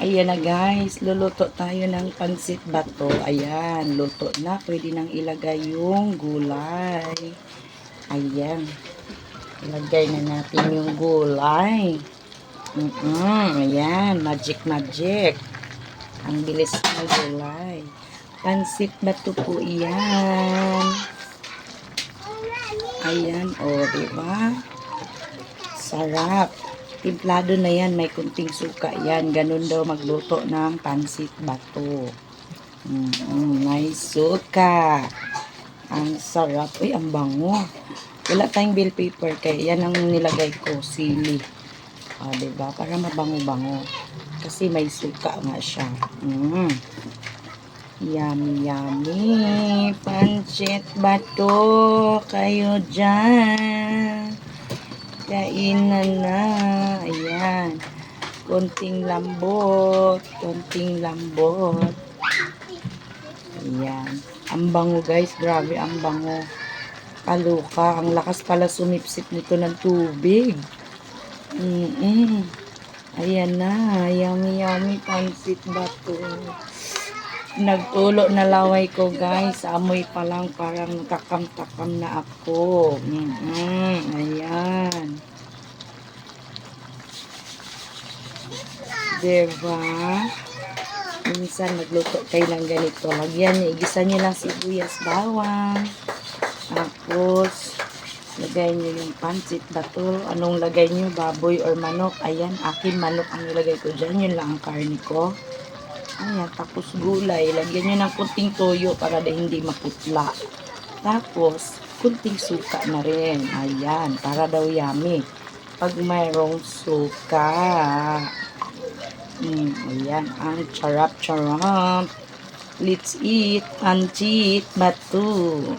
Ayan na guys, luluto tayo ng pansit bato. Ayan, luto na. Pwede nang ilagay yung gulay. Ayan. Ilagay na natin yung gulay. Ayan, magic. Ang bilis ng gulay. Pansit bato po iyan. Ayan, diba? Sarap. Timplado na yan, may kunting suka yan. Ganun daw magluto ng pansit bato. May suka. Ang sarap. Uy, ang bango. Wala tayong bill paper, kaya yan ang nilagay ko, sili. Diba? Para mabango-bango. Kasi may suka nga siya. Yummy. Pansit bato. Kayo dyan. Kainan na. Ayan. Konting lambot. Ayan. Ang bango guys. Grabe ang bango. Kaluka. Ang lakas pala sumipsip nito ng tubig. Ayan na. Yummy pansit bato. Nagtulo na laway ko guys. Amoy pa lang parang takam-takam na ako. Ayan. Diba? Minsan magluto kayo ng ganito. Lagyan niyo, igisa niyo lang sibuyas, bawang. Tapos, lagay niyo yung pansit bato. Anong lagay niyo? Baboy or manok? Ayan, akin manok ang nilagay ko dyan. Yun lang ang karne ko. Ayan, tapos gulay. Lagyan nyo ng kunting toyo para hindi maputla. Tapos, kunting suka na rin. Ayan, para daw yummy. Pag mayroong suka. Ayan, ang charap. Let's eat pansit bato.